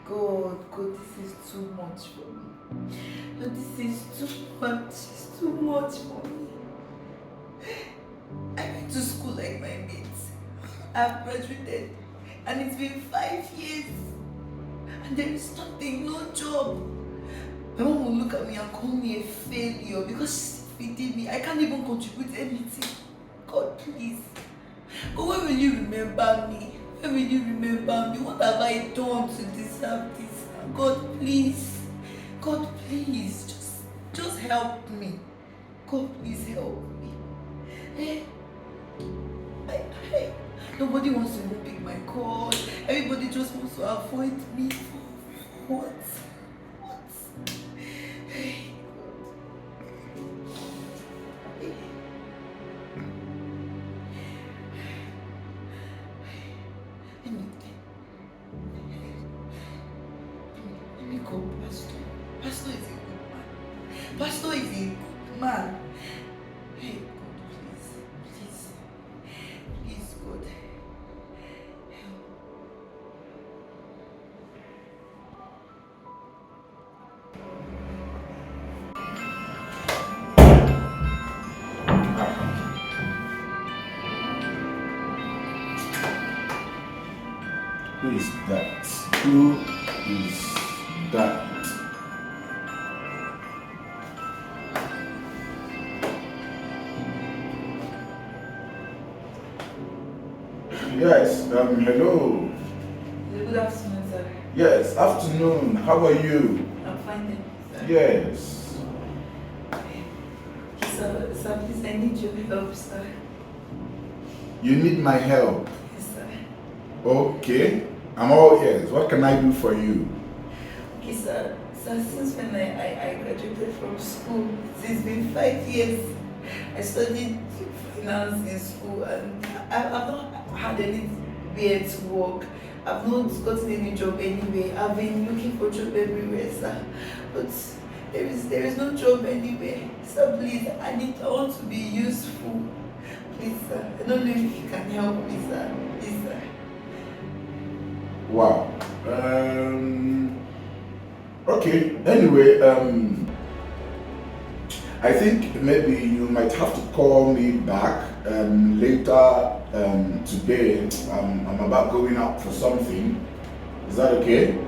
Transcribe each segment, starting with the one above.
God, this is too much for me. No, this is too much. It's too much for me. I went to school like my mates. I've graduated, and it's been 5 years, and there is nothing, no job. My mom will look at me and call me a failure because she's feeding me. I can't even contribute anything. God, please. God, when will you remember me? When will you remember me? What have I done to deserve this? God, please. God, please. Just help me. God, please help me. Nobody wants to even pick my call. Everybody just wants to avoid me. For what? Let me go, Pastor. Pastor is a good man. Pastor is a good man. Hey, God, please. Please, God. Who is that? Who is that? Yes, hello. Good afternoon, sir. Yes, afternoon. How are you? I'm fine, sir. Yes. Sir, please, I need your help, sir. You need my help? Yes, sir. Okay. I'm all ears. What can I do for you? Okay, sir. Sir, since when I graduated from school, it's been 5 years. I studied finance in school, and I've not had anywhere to work. I've not gotten any job anywhere. I've been looking for job everywhere, sir. But there is no job anywhere. Sir, please, I want to be useful. Please, sir. I don't know if you can help me, sir. Please, sir. Wow. Okay. Anyway, I think maybe you might have to call me back later today. I'm about going out for something. Is that okay?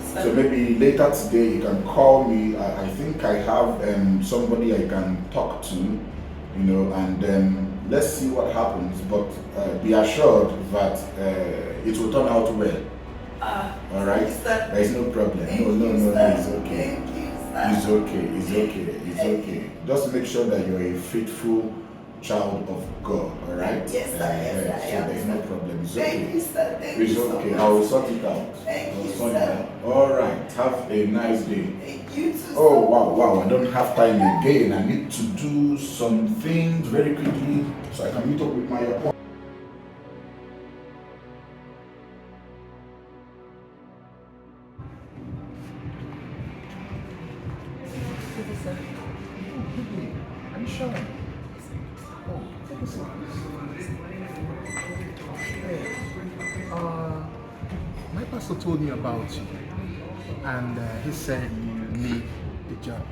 Sir. So maybe later today you can call me. I think I have somebody I can talk to, and let's see what happens. But be assured that it will turn out well. All right? Sir. There is no problem. No, it's okay. Thank you, sir. It's okay. Just make sure that you're a faithful child of God, all right? Yes, sir. Yes, so there's no problem. It's Thank okay. you, sir. Thank It's you so okay. much. I will sort it out. Thank you, sort it sir. out. All right. Have a nice day. Thank you too. Oh, wow. I don't have time again. I need to do some things very quickly so I can meet up with my appointment. Sir. Are you sure? Oh, take a seat. My pastor told me about you, and he said you need a job.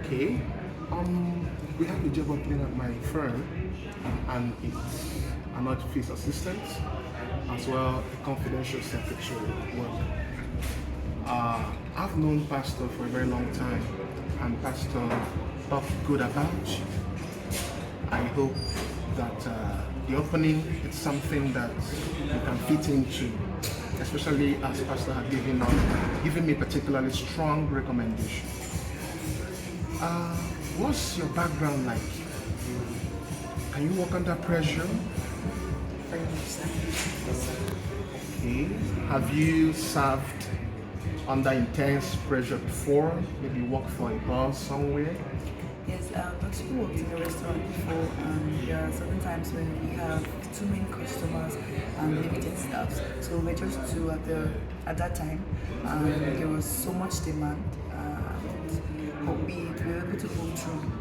Okay. We have a job opening at my firm, and it's an office assistant, as well a confidential secretary work. I've known Pastor for a very long time, and Pastor talked good about you. I hope that the opening is something that you can fit into, especially as Pastor had given me particularly strong recommendation. What's your background like? Can you work under pressure? Very much, sir. Okay. Have you served under intense pressure before? Maybe you work for a boss somewhere? Yes, I've actually worked in a restaurant before, and there are certain times when we have too many customers and limited staffs. So we're just two at that time, and there was so much demand, but we were able to go through.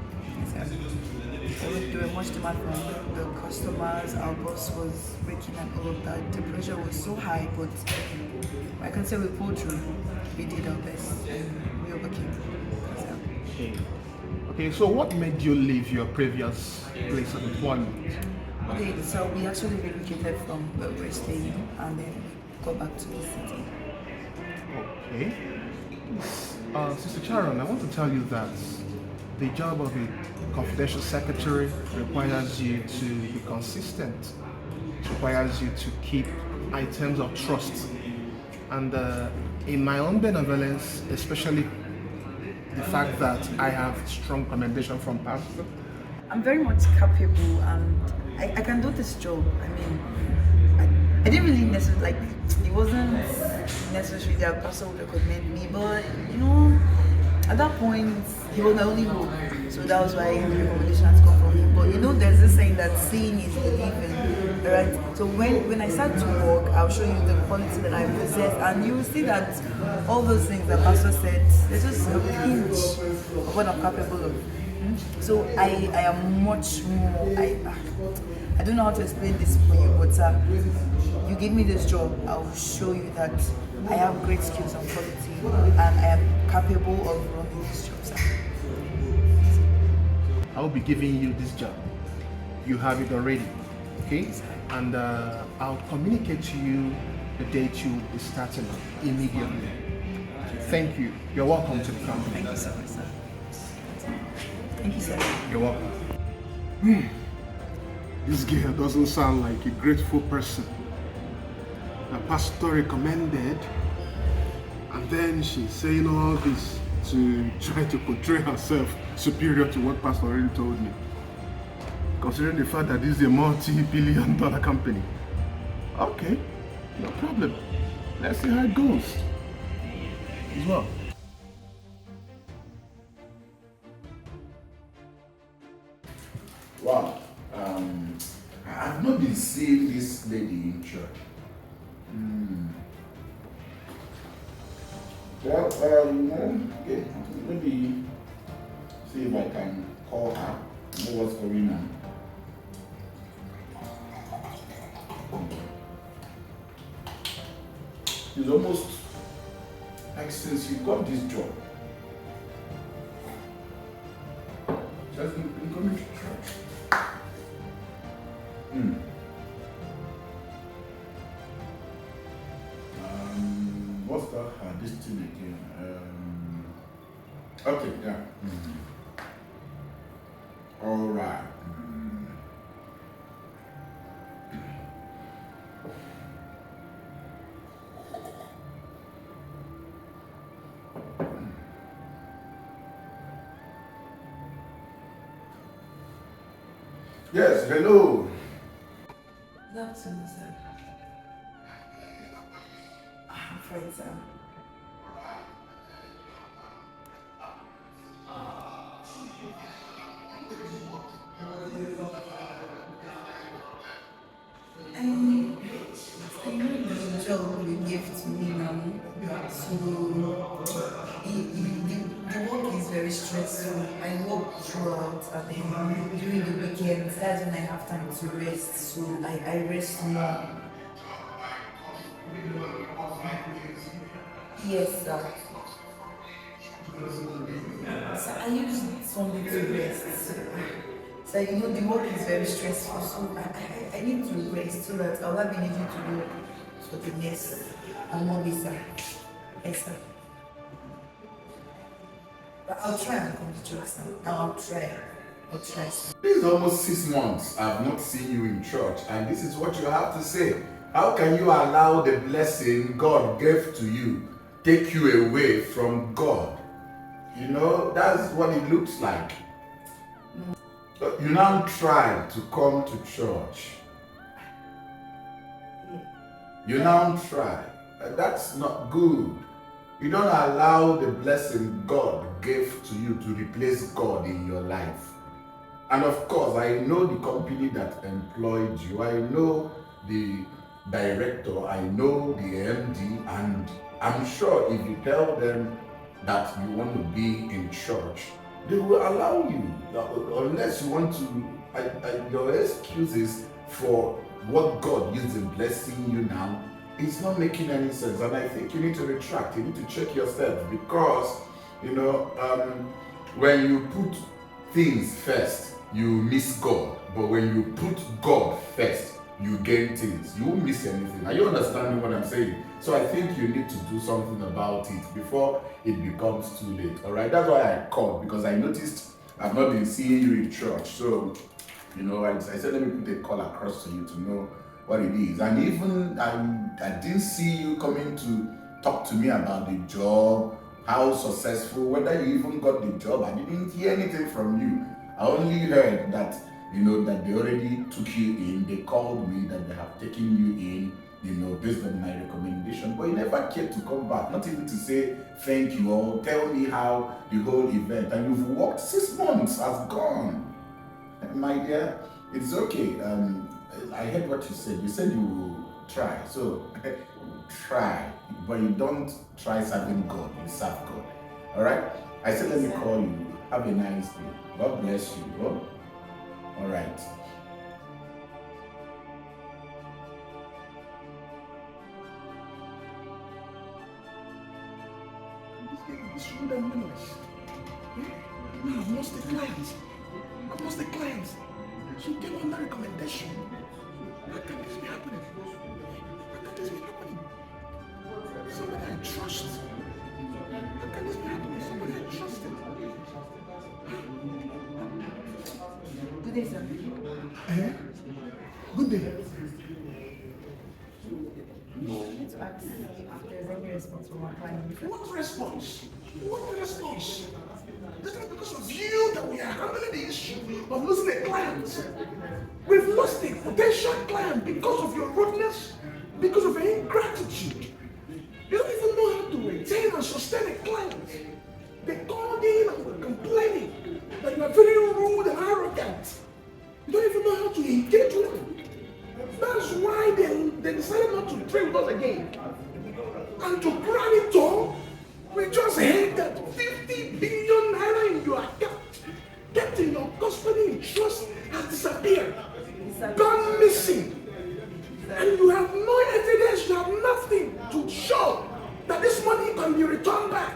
There were much demand from the customers. Our boss was breaking and all of that. The pressure was so high, but I can say we pulled through. We did our best and we overcame. So, Okay, so what made you leave your previous place of employment? okay, so we actually relocated from where we were staying and then go back to the city. Okay. Sister Sharon, I want to tell you that the job of a confidential secretary requires you to be consistent. It requires you to keep items of trust. And in my own benevolence, especially the fact that I have strong commendation from Pastor. I'm very much capable and I can do this job. I mean, I didn't really necessarily, like, it wasn't necessary that Pastor would recommend me, but you know, at that point, he was my only hope. So that was why the recommendation has come from him. But you know, there's this saying that seeing is believing, right? So when I start to work, I'll show you the quality that I possess, and you will see that all those things that Pastor said, there's just a pinch of what I'm capable of. So I am much more. I don't know how to explain this for you, but you give me this job, I'll show you that I have great skills and quality, and I am capable of running this job, sir. I'll be giving you this job. You have it already, okay? And I'll communicate to you the date you will be starting immediately. Thank you. You're welcome to the company. Thank you so much, sir. Thank you, sir. You're welcome. This girl doesn't sound like a grateful person. The pastor recommended, and then she's saying all this to try to portray herself superior to what pastor already told me. Considering the fact that this is a multi-billion-dollar company. Okay, no problem. Let's see how it goes. As well. Wow. I've not been seeing this lady in church. Well, okay, maybe see if I can call her, know what's going on. It's almost like since you got this job, she has been coming to church. What's that? This thing again. Okay, yeah. All right. Yes, hello. Good afternoon, sir. I'm fine, sir. I know the job you gave to me now, so the work is very stressful. I work throughout, and then during the weekends, that's when I have time to rest, so I rest more. Yes, sir. So I use Sunday to rest. So you know the work is very stressful, so I need to rest so that I'll have energy to work for the next Monday, sir. Yes, sir. But I'll try and come to church, sir. I'll try, sir. This is almost 6 months I've not seen you in church, and this is what you have to say. How can you allow the blessing God gave to you take you away from God? You know, that's what it looks like. You now try to come to church. You now try. That's not good. You don't allow the blessing God gave to you to replace God in your life. And of course, I know the company that employed you. I know the director. I know the MD. And I'm sure if you tell them that you want to be in church, They will allow you, unless you want to. Your excuses for what God used in blessing you now, it's not making any sense. And I think you need to retract. You need to check yourself, because when you put things first, you miss God. But when you put God first, you gain things. You won't miss anything. Are you understanding what I'm saying? So I think you need to do something about it before it becomes too late. All right, that's why I called, because I noticed I've not been seeing you in church. So I said, let me put a call across to you to know what it is. And even I didn't see you coming to talk to me about the job, how successful, whether you even got the job. I didn't hear anything from you. I only heard that that they already took you in. They called me that they have taken you in, based on my recommendation. But you never cared to come back, not even to say thank you or tell me how the whole event. And you've worked 6 months has gone. My dear, it's okay. I heard what you said. You said you will try. So try, but you don't try serving God. You serve God. All right? I said, let me call you. Have a nice day. God bless you. Oh? All right. This rude and meaningless. Now I've lost the clients. I've lost the clients. She came under recommendation. How can this be happening? How can this be happening? Somebody I trust. How can this be happening? Somebody I trusted. Good day, sir. Good day. I need to ask if there's any response from our client. What response? What response? It's not because of you that we are handling the issue of losing a client. We've lost a potential client because of your rudeness, because of your ingratitude. You don't even know how to maintain and sustain a client. They called in and were complaining that you are very rude and arrogant. You don't even know how to engage with them. That's why they decided not to trade with us again. And to crown it all, we just heard that 50 billion naira in your account, kept in your custody in trust, has disappeared, gone missing. And you have no evidence, you have nothing to show that this money can be returned back.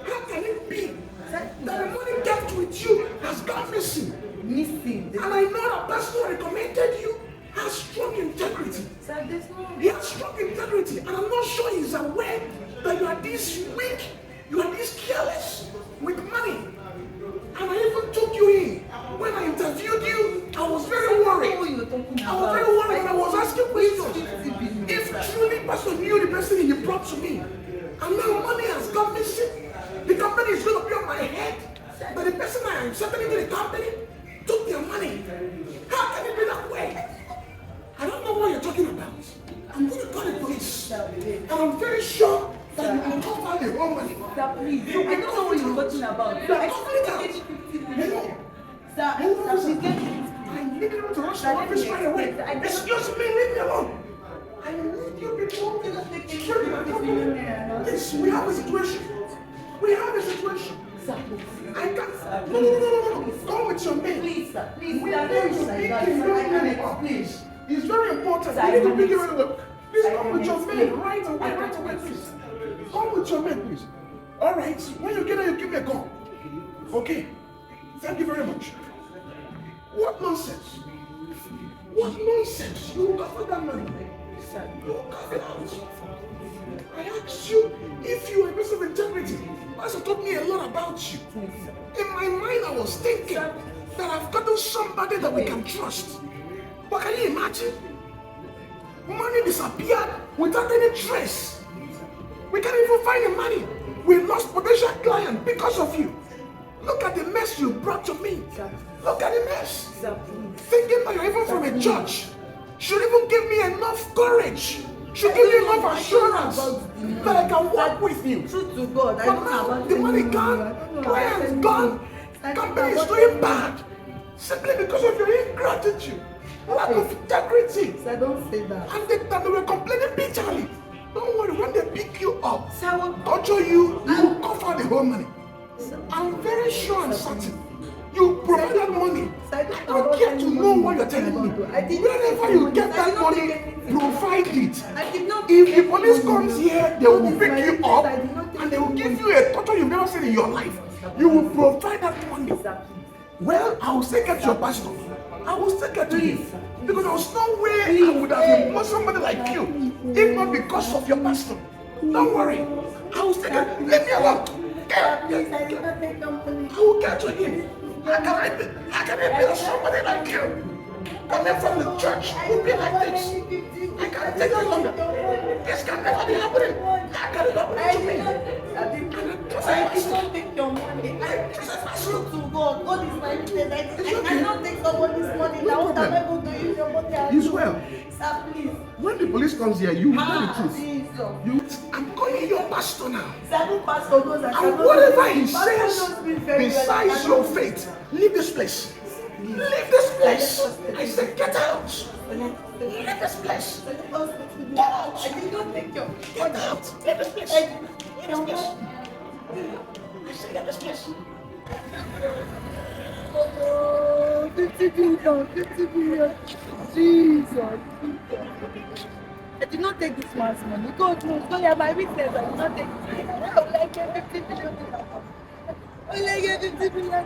How can it be that the money kept with you has gone missing? And I know the person who recommended you has strong integrity. Sir, there's no... He has strong integrity, and I'm not sure he's aware that you are this weak, you are this careless with money. And I even took you in. When I interviewed you, I was very worried. I was very worried when I was asking questions. If truly Pastor knew the person he brought to me, and now money has gone missing, the company is going to be on my head. But the person I am accepted into the company took their money. How can it be that way? I don't know what you're talking about. I'm going to call the police. And I'm very sure that you will not find the wrong money. Sir, please. I don't know what you're talking about. You are talking about. Hello. Sir, she's getting... I need you to rush to office right away. Excuse me, leave me alone. I need you people to secure my company. Yes, we have a situation. We have a situation. Sir, I can't. No. Go with your men. please, sir. Please, We sir, need to don't pick like him that. I up. can explain. It's very important. Sir, You need to I pick him can up. Please I come can with your men explain. right away, please. Come with your men, please. All right. When you get there, you give me a call. Okay. Thank you very much. What nonsense? What nonsense? You cover that money. You cover it out. I asked you if you were a person of integrity. Pastor told me a lot about you. In my mind, I was thinking that I've gotten somebody that we can trust. But can you imagine? Money disappeared without any trace. We can't even find the money. We lost potential client because of you. Look at the mess you brought to me. Look at the mess. Thinking that you're even from a church should even give me enough courage. Should give me enough assurance that I can work with you. Truth to God, I But don't know now about the money anyone. gone, clients gone, company is doing bad simply because of your ingratitude, lack of integrity. Sir, don't say that. And they were complaining bitterly. Don't worry, when they pick you up, Sir, what? torture you, you will cover the whole money. I'm very sure and certain. You provide that money. I don't care to know what you're telling me. Wherever you get that money, provide it. If the police comes here, they will pick you up and they will give you a torture you've never seen in your life. You will provide that money. Well, I will still get your pastor. I will still get to him. Because there was no way I would have employed somebody like you, if not because of your pastor. Don't worry. I will still get. Leave me alone. I will get to him. How can I build somebody like you? Coming from the church who be like this. I can't take it longer. This can never be happening. How can it happen to me? I cannot take your money. I trust to God. God is my witness. I cannot take somebody's money. Now what am I going to use your money? He's well. Sir, please. When the police comes here, you will tell the truth. I'm calling your pastor now. Sir, pastor knows I and whatever he says besides your faith, leave this place. Leave this place. I said, get out. Leave this place. Get out. I did not take your Get out. Leave this place. Leave this place. I said, leave this place. 50 billion, 50 billion. Jesus. I did not take this man's money. God knows. God, you are my witness. I did not take this money. I would like get 50 billion. I would like get 50 billion.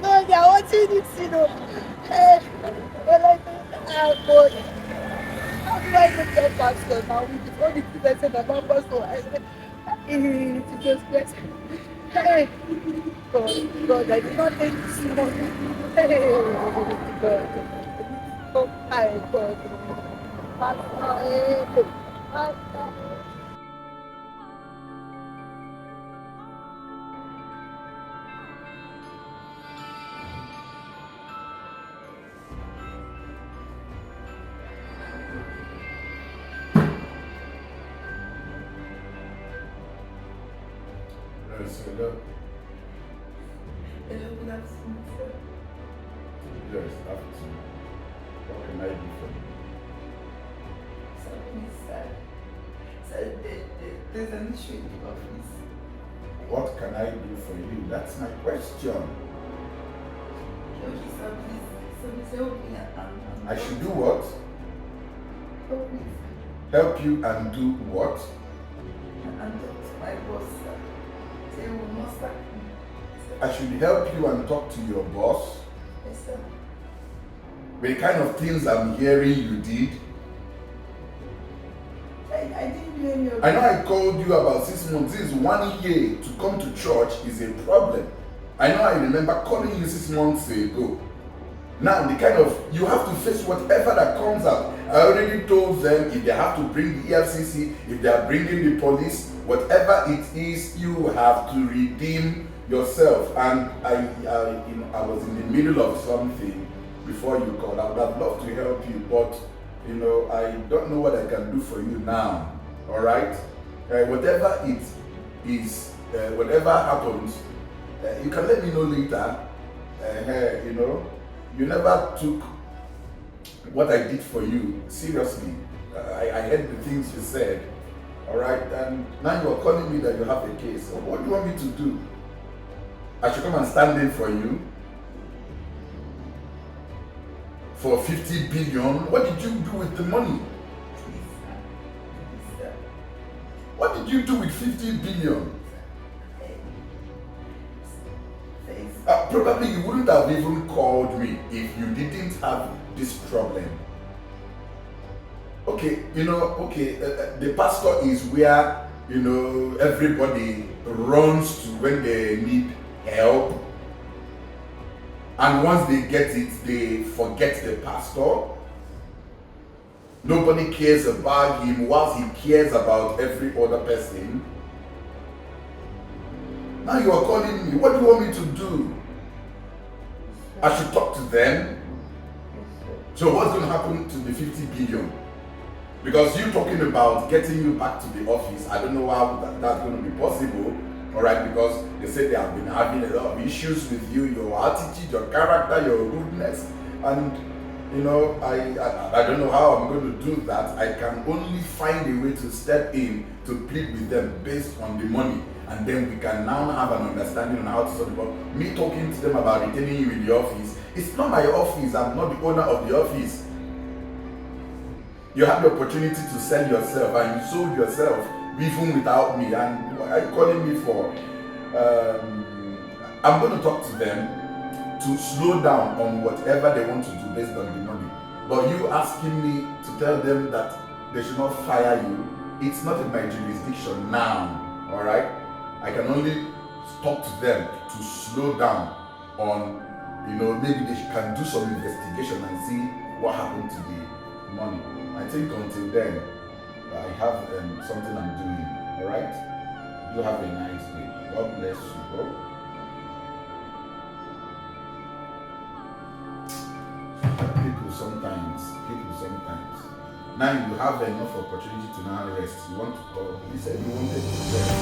No, they are watching this, you know. How do I get your pastor now? With all the things I said about pastor, I said, to just bless. Hey, God, I did not take this money. Hey, God. Oh, my God. Pastor, Pastor. Hello. Hello, good afternoon, sir. Yes, afternoon. What can I do for you? Sir, please, sir. Sir, there's an issue in the office. What can I do for you? That's my question. Okay, sir, please. Sir, help me and I should do what? help me, Help you and do what? and talk to my boss, sir. They will not sack me. I should help you and talk to your boss. Yes, sir. The kind of things I'm hearing you did. I didn't do any of I know I called you about 6 months. This is 1 year to come to church is a problem. I know I remember calling you 6 months ago. Now, the kind of, you have to face whatever that comes out. I already told them if they have to bring the EFCC, if they are bringing the police, whatever it is, you have to redeem yourself. And I was in the middle of something before you called. I would have loved to help you, but I don't know what I can do for you now. All right? Whatever it is, whatever happens, you can let me know later. You never took what I did for you seriously. I heard the things you said. All right? And now you are calling me that you have a case. So what do you want me to do? I should come and stand in for you? For 50 billion? What did you do with the money? What did you do with 50 billion? Probably you wouldn't have even called me if you didn't have this problem. Okay, the pastor is where, everybody runs to when they need help. And once they get it, they forget the pastor. Nobody cares about him whilst he cares about every other person. Now you are calling me. What do you want me to do? I should talk to them. So what's going to happen to the 50 billion? Because you talking about getting you back to the office, I don't know how that's going to be possible. All right, because they say they have been having a lot of issues with you, your attitude, your character, your rudeness, and you know, I don't know how I'm going to do that. I can only find a way to step in to plead with them based on the money, and then we can now have an understanding on how to sort it out. Me talking to them about retaining you in the office, it's not my office. I'm not the owner of the office. You have the opportunity to sell yourself, and you sold yourself even without me. And what are you calling me for? I'm going to talk to them to slow down on whatever they want to do based on the money. But you asking me to tell them that they should not fire you, it's not in my jurisdiction now. All right, I can only talk to them to slow down on, you know, maybe they can do some investigation and see what happened to the money. I think until then, I have something I'm doing. All right, you have a nice day. God bless you, bro. People sometimes. Now you have enough opportunity to now rest. You want to call. You said you wanted to rest.